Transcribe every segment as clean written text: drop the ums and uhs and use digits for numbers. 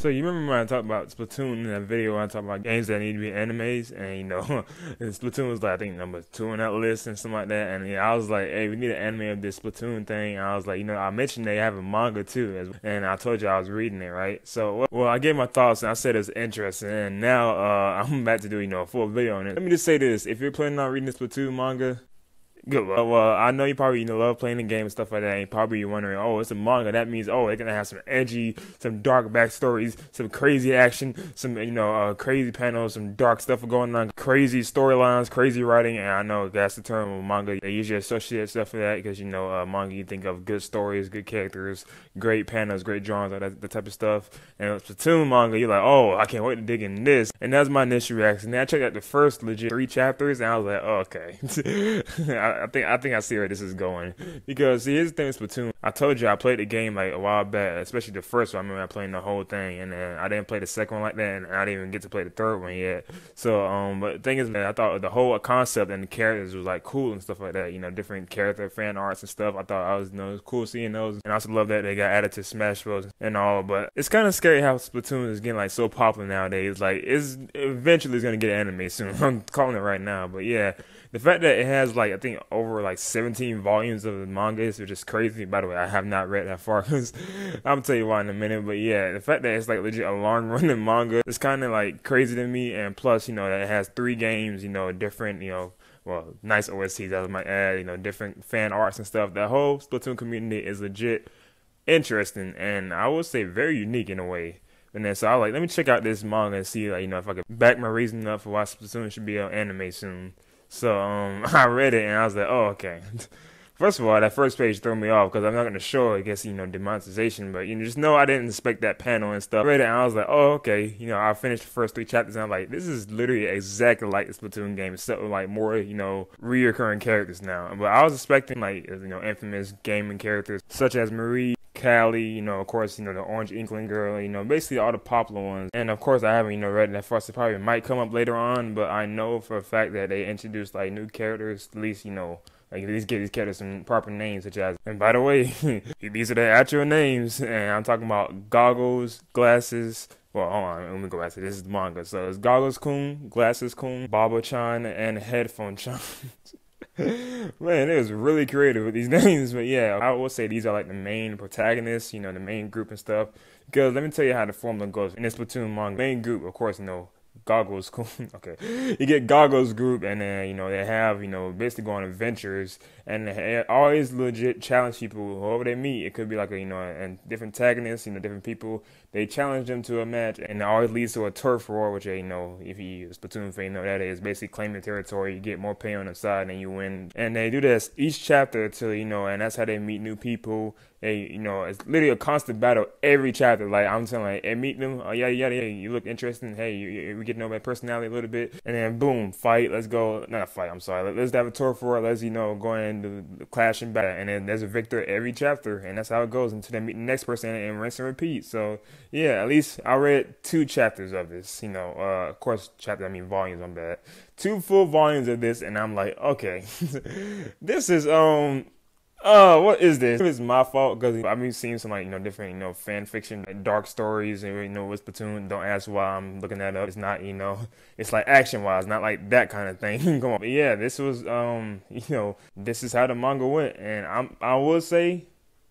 So you remember when I talked about Splatoon in that video when I talked about games that need to be animes, and and Splatoon was like I think number 2 on that list and something like that, and I was like, hey, we need an anime of this Splatoon thing. And I was like, I mentioned they have a manga too, and I told you I was reading it, right? So well, I gave my thoughts and I said it's interesting, and now I'm about to do a full video on it. Let me just say this: if you're planning on reading the Splatoon manga, good luck. Well, I know you probably love playing the game and stuff like that, and you probably wondering, oh, it's a manga. That means, oh, they're gonna have some edgy, some dark backstories, some crazy action, some crazy panels, some dark stuff going on, crazy storylines, crazy writing. And I know that's the term of manga. They usually associate stuff with that because manga you think of good stories, good characters, great panels, great drawings, all that type of stuff. And with Splatoon manga, you're like, oh, I can't wait to dig in this. And that's my initial reaction. Then I checked out the first legit 3 chapters, and I was like, oh, okay. I think I see where this is going, because see, here's the thing with Splatoon. I told you I played the game like a while back, especially the first one. I remember I playing the whole thing, and then I didn't play the second one like that, and I didn't even get to play the third one yet. So but the thing is that I thought the whole concept and the characters was like cool and stuff like that. Different character fan arts and stuff. I thought it was cool seeing those, and I also love that they got added to Smash Bros. And all. But it's kind of scary how Splatoon is getting like so popular nowadays. Like it's eventually gonna get an anime soon. I'm calling it right now, but yeah. The fact that it has like I think over like 17 volumes of the manga is just crazy. By the way, I have not read that far because I'll tell you why in a minute. But yeah, the fact that it's like legit a long running manga is kind of like crazy to me. And plus, that it has 3 games, different, well, nice OSTs I might add, different fan arts and stuff. That whole Splatoon community is legit interesting, and I would say very unique in a way. And then so I was like, let me check out this manga and see like if I could back my reasoning up for why Splatoon should be an anime soon. So I read it and I was like, oh, okay. First of all, that first page threw me off because I'm not going to show, I guess, demonetization. But, just know I didn't expect that panel and stuff. I read it and I was like, oh, okay. I finished the first 3 chapters and I'm like, this is literally exactly like the Splatoon game, except with like more, reoccurring characters now. But I was expecting like, infamous gaming characters such as Marie, Callie, of course, the Orange Inkling girl, basically all the popular ones. And of course, I haven't, read that far, so probably might come up later on, but I know for a fact that they introduced like new characters, at least, like at least give these characters some proper names, such as, and by the way, these are their actual names, and I'm talking about Goggles, Glasses. Well, hold on, let me go back to this. This is manga. So it's Goggles-kun, Glasses-kun, Baba-chan, and Headphone-chan. Man, it was really creative with these names, but yeah, I will say these are like the main protagonists, the main group and stuff. Because let me tell you how the formula goes in this Splatoon manga. Main group, of course, Goggles, okay. You get Goggles group, and then they have basically go on adventures, and they always legit challenge people whoever they meet. It could be like and different antagonists, different people. They challenge them to a match, and it always leads to a turf war, which if you Splatoon fan that is basically claim the territory. You get more pay on the side, and you win. And they do this each chapter until and that's how they meet new people. They, it's literally a constant battle every chapter. Like I'm telling, like, hey, meet them. Oh yeah, you look interesting. Hey, we get to know my personality a little bit, and then boom, fight. Let's go. Not a fight. I'm sorry. Let's have a turf war. Let's go into the clash and battle, and then there's a victor every chapter, and that's how it goes until they meet the next person and rinse and repeat. So yeah, at least I read 2 chapters of this. Of course, volumes. I'm bad. 2 full volumes of this, and I'm like, okay, this is what is this? It's my fault because I've been seeing some different fan fiction, like dark stories, and with Splatoon. Don't ask why I'm looking that up. It's not it's like action wise, not like that kind of thing. Come on, but yeah, this was this is how the manga went, and I will say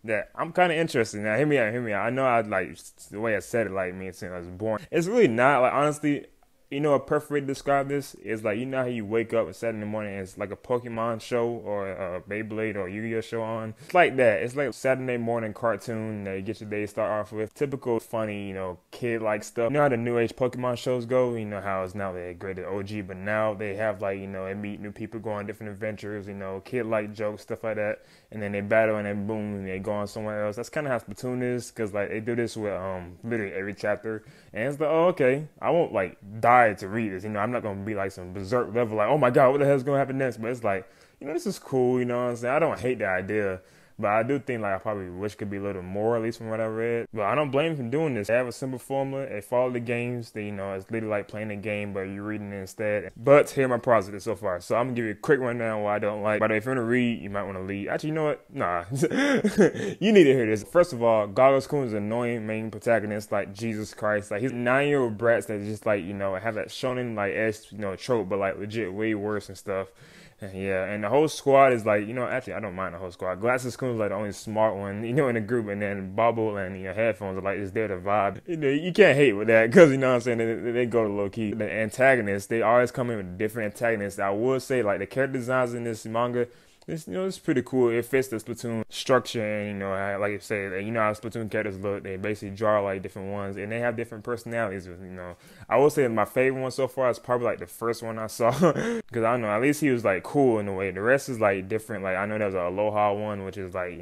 that I'm kind of interested. Now, hear me out. I know I like the way I said it, like me saying I was boring. It's really not. Like honestly. A perfect way to describe this is like, how you wake up at 7 in the morning and it's like a Pokemon show or a Beyblade or Yu-Gi-Oh show on. It's like that. It's like a Saturday morning cartoon that you get your day start off with. Typical funny, kid-like stuff. How the new age Pokemon shows go? How it's now they graded OG, but now they have like, they meet new people, go on different adventures, kid-like jokes, stuff like that. And then they battle and then boom, and they go on somewhere else. That's kind of how Splatoon is, because like they do this with literally every chapter. And it's like, oh, okay, I won't like die to read this. I'm not going to be like some berserk level, like, oh my God, what the hell is going to happen next? But it's like, this is cool, what I'm saying? I don't hate the idea. But I do think like I probably wish could be a little more, at least from what I read. But I don't blame him for doing this. They have a simple formula. They follow the games. They, it's literally like playing a game, but you're reading it instead. But here are my positives so far. So I'm gonna give you a quick rundown why I don't like. By the way, if you're gonna read, you might want to leave. Actually, you know what? Nah, you need to hear this. First of all, Goggles-kun is an annoying main protagonist, like Jesus Christ. Like he's 9-year-old brats that just like have that shonen like trope, but like legit way worse and stuff. Yeah, and the whole squad is like, actually, I don't mind the whole squad. Glasses-kun is like the only smart one, in the group, and then Bobble and Headphones are like, is there to vibe. You can't hate with that, because, you know what I'm saying, they go to low-key. The antagonists, they always come in with different antagonists. I would say, like, the character designs in this manga, it's pretty cool. It fits the Splatoon structure, and like you said, how Splatoon characters look. They basically draw like different ones, and they have different personalities. I would say my favorite one so far is probably like the first one I saw, because I don't know, at least he was like cool in a way. The rest is like different. Like I know there's a Aloha one, which is like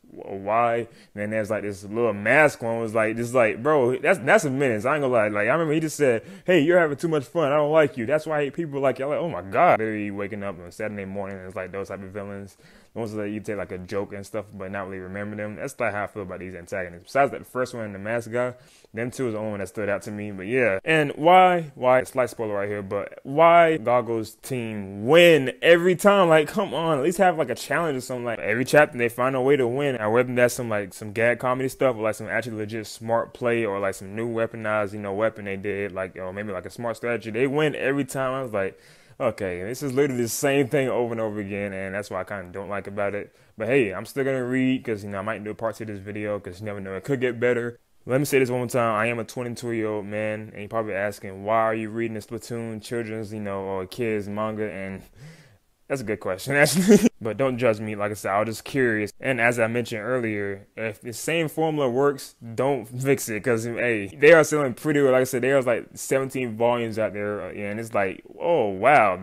why? And then there's like this little mask one was like just like, bro, that's a menace. I ain't gonna lie. Like I remember he just said, "Hey, you're having too much fun. I don't like you." That's why I hate people like you. I'm like, oh my god. Literally waking up on Saturday morning, it's like those type of villains. The ones that you take like a joke and stuff, but not really remember them. That's like how I feel about these antagonists. Besides that, the first one, the mask guy, them two is the only one that stood out to me. But yeah, and why? Slight spoiler right here, but why Goggles' team win every time? Like, come on, at least have like a challenge or something. Like every chapter, they find a way to win. And whether that's some gag comedy stuff, or like some actually legit smart play, or like some new weaponized weapon they did, like or maybe like a smart strategy. They win every time. I was like, okay, this is literally the same thing over and over again, and that's what I kind of don't like about it. But hey, I'm still going to read, because, I might do a part 2 of this video, because you never know, it could get better. Let me say this one more time. I am a 22-year-old man, and you're probably asking, why are you reading the Splatoon children's, or kids manga? And that's a good question, actually. But don't judge me. Like I said, I was just curious. And as I mentioned earlier, if the same formula works, don't fix it. Because, hey, they are selling pretty well. Like I said, there's like 17 volumes out there. And it's like, oh, wow,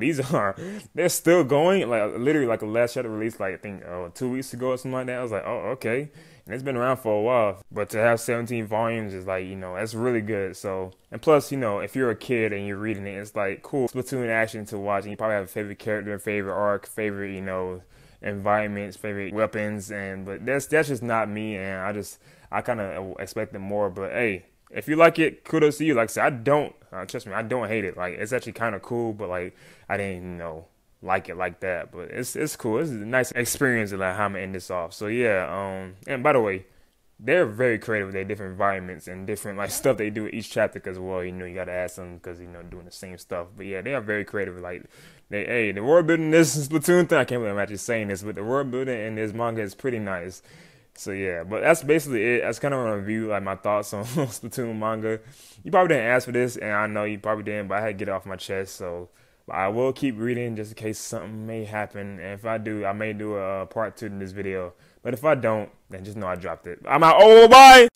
they're still going. Like, literally, like the last chapter released, like, I think 2 weeks ago or something like that. I was like, oh, okay. And it's been around for a while, but to have 17 volumes is like, that's really good. So, and plus, if you're a kid and you're reading it, it's like cool Splatoon action to watch. And you probably have a favorite character, favorite arc, favorite, environments, favorite weapons. But that's just not me. And I kind of expected more. But hey, if you like it, kudos to you. Like I said, trust me, I don't hate it. Like it's actually kind of cool, but like I didn't, like it like that, but it's cool. It's a nice experience of like how I'm gonna end this off. So yeah, and by the way, they're very creative with their different environments and different like stuff they do each chapter, because well, you gotta add something, because doing the same stuff. But yeah, they are very creative. Like the world building this Splatoon thing, I can't believe I'm actually saying this, but the world building in this manga is pretty nice. So yeah, but that's basically it. That's kind of a review, like my thoughts on Splatoon manga. You probably didn't ask for this, and I know you probably didn't, but I had to get it off my chest. So I will keep reading just in case something may happen. And if I do, I may do a part 2 in this video. But if I don't, then just know I dropped it. I'm out. Oh, bye!